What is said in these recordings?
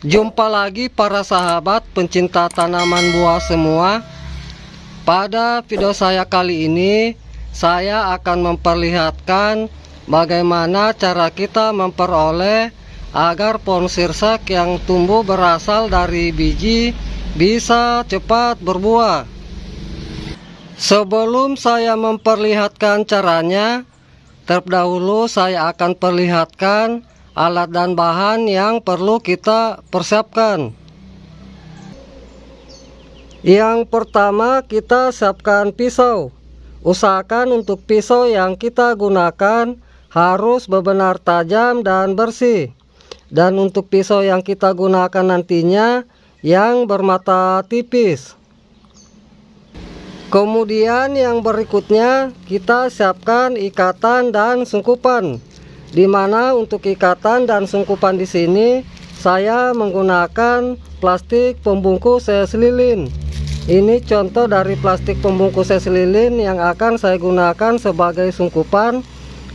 Jumpa lagi para sahabat pencinta tanaman buah semua. Pada video saya kali ini, saya akan memperlihatkan bagaimana cara kita memperoleh agar pohon sirsak yang tumbuh berasal dari biji bisa cepat berbuah. Sebelum saya memperlihatkan caranya, terdahulu saya akan perlihatkan alat dan bahan yang perlu kita persiapkan. Yang pertama, kita siapkan pisau. Usahakan untuk pisau yang kita gunakan harus benar-benar tajam dan bersih. Dan untuk pisau yang kita gunakan nantinya yang bermata tipis. Kemudian yang berikutnya, kita siapkan ikatan dan sungkupan. Di mana untuk ikatan dan sungkupan di sini saya menggunakan plastik pembungkus es lilin. Ini contoh dari plastik pembungkus es lilin yang akan saya gunakan sebagai sungkupan.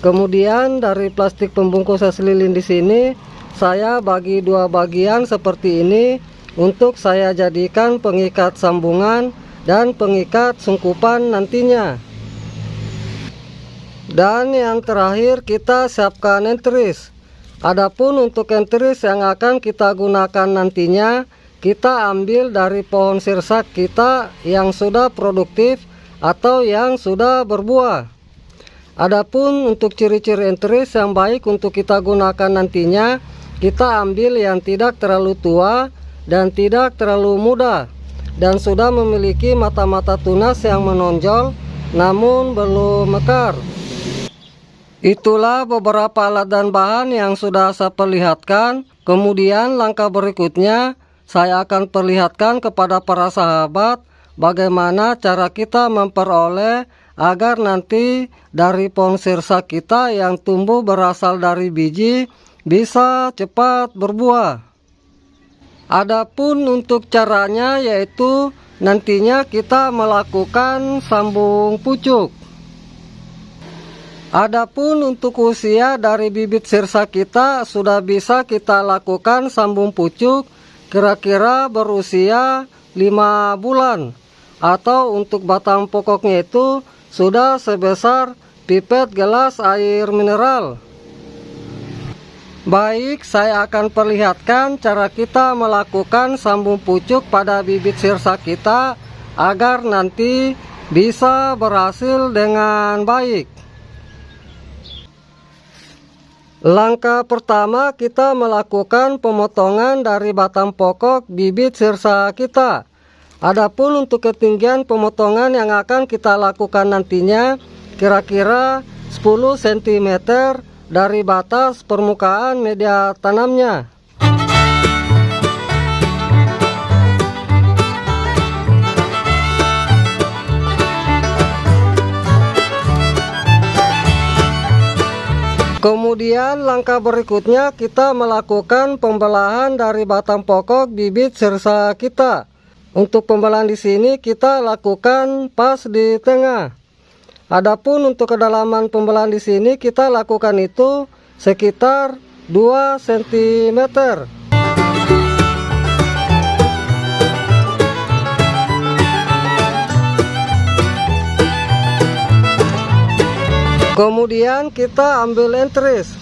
Kemudian dari plastik pembungkus es lilin di sini saya bagi dua bagian seperti ini untuk saya jadikan pengikat sambungan dan pengikat sungkupan nantinya. Dan yang terakhir, kita siapkan entris. Adapun untuk entris yang akan kita gunakan nantinya, kita ambil dari pohon sirsak kita yang sudah produktif atau yang sudah berbuah. Adapun untuk ciri-ciri entris yang baik untuk kita gunakan nantinya, kita ambil yang tidak terlalu tua dan tidak terlalu muda, dan sudah memiliki mata-mata tunas yang menonjol namun belum mekar. Itulah beberapa alat dan bahan yang sudah saya perlihatkan. Kemudian langkah berikutnya saya akan perlihatkan kepada para sahabat bagaimana cara kita memperoleh agar nanti dari pohon sirsak kita yang tumbuh berasal dari biji bisa cepat berbuah. Adapun untuk caranya yaitu nantinya kita melakukan sambung pucuk. Adapun untuk usia dari bibit sirsak kita sudah bisa kita lakukan sambung pucuk kira-kira berusia 5 bulan. Atau untuk batang pokoknya itu sudah sebesar pipet gelas air mineral. Baik, saya akan perlihatkan cara kita melakukan sambung pucuk pada bibit sirsak kita agar nanti bisa berhasil dengan baik. Langkah pertama, kita melakukan pemotongan dari batang pokok bibit sirsak kita. Adapun untuk ketinggian pemotongan yang akan kita lakukan nantinya kira-kira 10 cm dari batas permukaan media tanamnya. Kemudian langkah berikutnya kita melakukan pembelahan dari batang pokok bibit sirsak kita. Untuk pembelahan di sini kita lakukan pas di tengah. Adapun untuk kedalaman pembelahan di sini kita lakukan itu sekitar 2 cm. Kemudian kita ambil entris.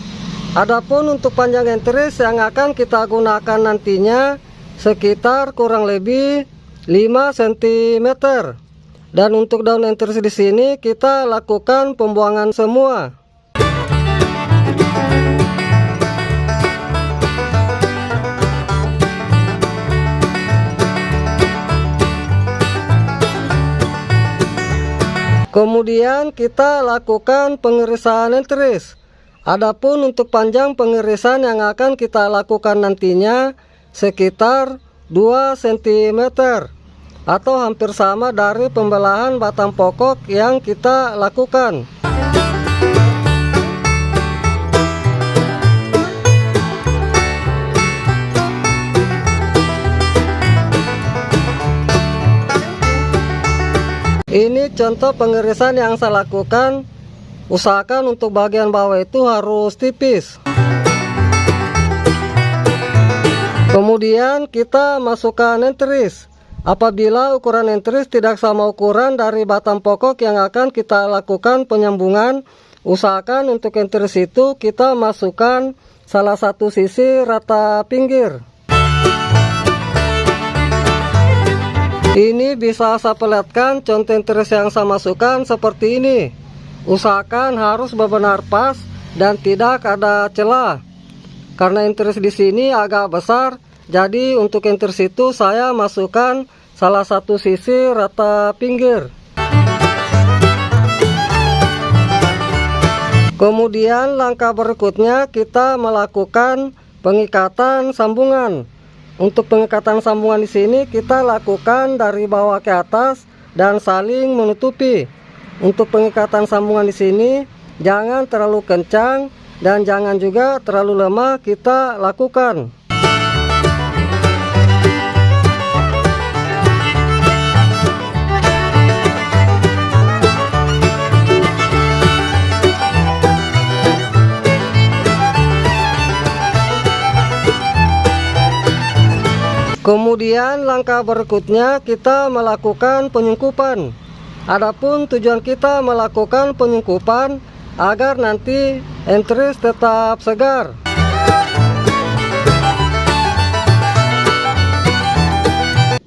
Adapun untuk panjang entris yang akan kita gunakan nantinya sekitar kurang lebih 5 cm. Dan untuk daun entris di sini kita lakukan pembuangan semua. Kemudian kita lakukan pengirisan entris. Adapun untuk panjang pengirisan yang akan kita lakukan nantinya sekitar 2 cm atau hampir sama dari pembelahan batang pokok yang kita lakukan. Ini contoh pengirisan yang saya lakukan. Usahakan untuk bagian bawah itu harus tipis. Kemudian Kemudian kita masukkan entris. Apabila ukuran entris tidak sama ukuran dari batang pokok yang akan kita lakukan penyambungan, usahakan untuk entris itu kita masukkan salah satu sisi rata pinggir. Ini bisa saya perlihatkan contoh entris yang saya masukkan seperti ini. Usahakan harus benar-benar pas dan tidak ada celah. Karena entris di sini agak besar, jadi untuk entris itu saya masukkan salah satu sisi rata pinggir. Kemudian langkah berikutnya kita melakukan pengikatan sambungan. Untuk pengikatan sambungan di sini kita lakukan dari bawah ke atas dan saling menutupi. Untuk pengikatan sambungan di sini jangan terlalu kencang dan jangan juga terlalu lemah kita lakukan. Kemudian langkah berikutnya kita melakukan penyungkupan. Adapun tujuan kita melakukan penyungkupan agar nanti entris tetap segar.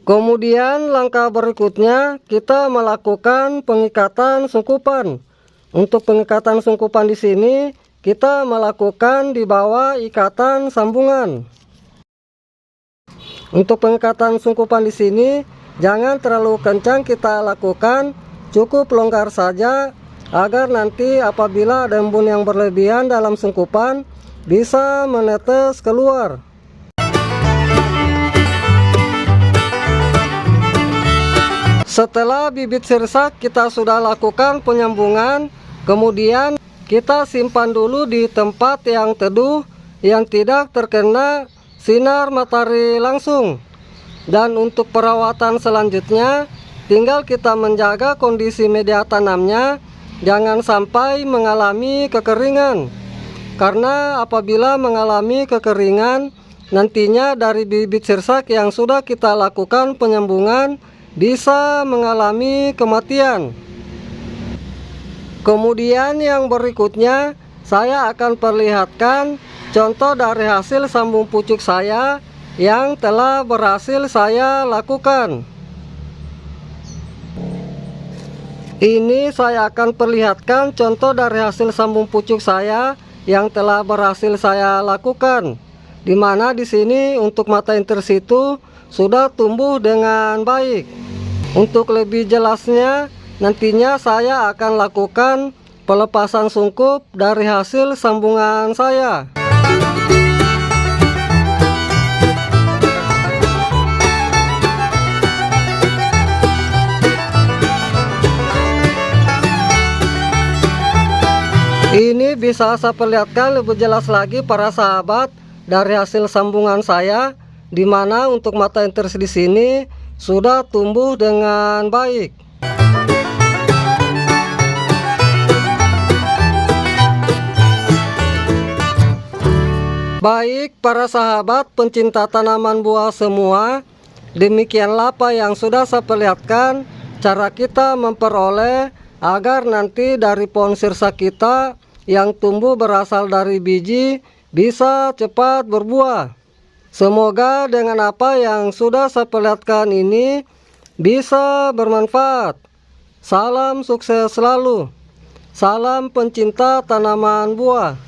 Kemudian langkah berikutnya kita melakukan pengikatan sungkupan. Untuk pengikatan sungkupan di sini kita melakukan di bawah ikatan sambungan. Untuk pengikatan sungkupan di sini jangan terlalu kencang kita lakukan, cukup longgar saja agar nanti apabila ada embun yang berlebihan dalam sungkupan bisa menetes keluar. Setelah bibit sirsak kita sudah lakukan penyambungan, kemudian kita simpan dulu di tempat yang teduh yang tidak terkena sinar matahari langsung. Dan untuk perawatan selanjutnya tinggal kita menjaga kondisi media tanamnya jangan sampai mengalami kekeringan. Karena apabila mengalami kekeringan nantinya dari bibit sirsak yang sudah kita lakukan penyambungan bisa mengalami kematian. Kemudian yang berikutnya saya akan perlihatkan contoh dari hasil sambung pucuk saya yang telah berhasil saya lakukan. Ini saya akan perlihatkan contoh dari hasil sambung pucuk saya yang telah berhasil saya lakukan. Dimana di sini untuk mata entris itu sudah tumbuh dengan baik. Untuk lebih jelasnya nantinya saya akan lakukan pelepasan sungkup dari hasil sambungan saya. Ini bisa saya perlihatkan lebih jelas lagi para sahabat dari hasil sambungan saya, di mana untuk mata entris di sini sudah tumbuh dengan baik. Baik para sahabat pencinta tanaman buah semua, demikianlah apa yang sudah saya perlihatkan cara kita memperoleh agar nanti dari pohon sirsak kita yang tumbuh berasal dari biji bisa cepat berbuah. Semoga dengan apa yang sudah saya perlihatkan ini bisa bermanfaat. Salam sukses selalu. Salam pencinta tanaman buah.